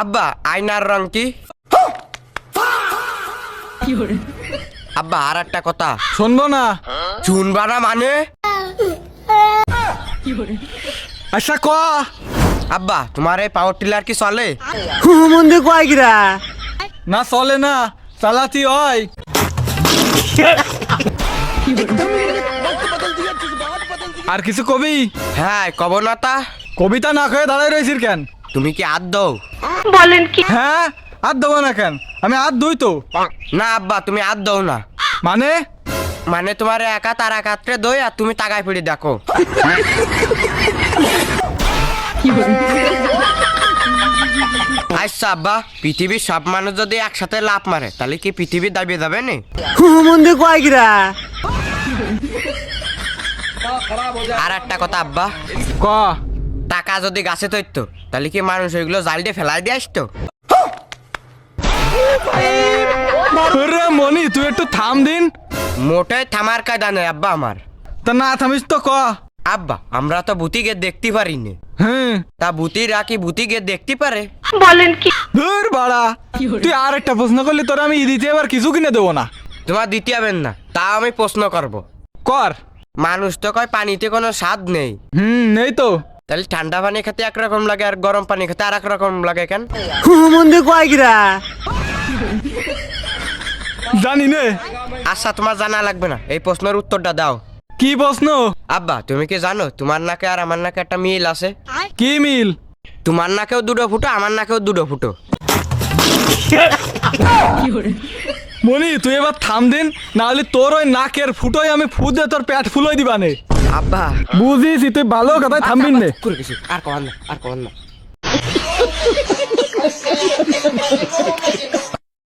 আব্বা আয়নার রং কি? আব্বা আর একটা কথা শুনবো না। শুনবা না মানে? আচ্ছা ক। আব্বা তোমার এই পাওয়ার টিলার কি চলে? মন্দি কয় গিরা না চলে না, চালাতি হয়। আর কিছু কবি? হ্যাঁ কব না তা। কবিতা না খেয়ে দাঁড়াই রয়েছিস কেন? তুমি কি হাত দাও? হ্যাঁ, আর দেবো না কেন? আমি আর দুই তো। না আব্বা তুমি হাত দাও না। মানে মানে তোমার একা তার একাত্রে দই আর তুমি তাকায় ফিরে দেখো। আচ্ছা আব্বা, পৃথিবীর সব মানুষ যদি একসাথে লাফ মারে তাহলে কি পৃথিবী দাবিয়ে যাবে না? মন্দি কয় গিরা আর একটা কথা আব্বা, ক। টাকা যদি গাছে ধরতো তাহলে কি মানুষ ওইগুলো জাল দিয়ে ফেলাই দিয়ে আসতো? রে মনি, তুই একটু থাম দিন। মোটে থামার কায়দা নেই আব্বা আমার। তা না থামিস তো ক। আব্বা আমরা তো ভূতিকে দেখতে পারিনি, হ্যাঁ, তা ভূতিরা কি ভূতিকে দেখতে পারে? ধুর বাড়া, তুই আর একটা প্রশ্ন করলি তোর আমি দিতে এবার কিছু কিনে দেবো না। তোমার দিতে হবেন না, তাও আমি প্রশ্ন করব। কর। মানুষ তো কয় পানিতে কোনো স্বাদ নেই, নেই তো। তাহলে ঠান্ডা পানি খেতে একরকম লাগে আর গরম পানি খেতে আর এক রকম লাগে কেন? মন্দি কয় গিরা জানি নে। আচ্ছা তোমার জানা লাগবে না, এই প্রশ্নের উত্তরটা দাও। কি প্রশ্ন? আব্বা তুমি কি জানো তোমার নাকে আর আমার নাকে একটা মিল আছে? কি মিল? তোমার নাকেও দুটো ফুটো, আমার নাকেও দুটো ফুটো। মনি তুই এবার থাম দিন, না হলে তোর ওই নাকের ফুটোই আমি ফুদে তোর পেট ফুলোই দিবানে। আব্বা বুঝিস, তুই ভালো কথায় থামবিন নে। আর কমান না।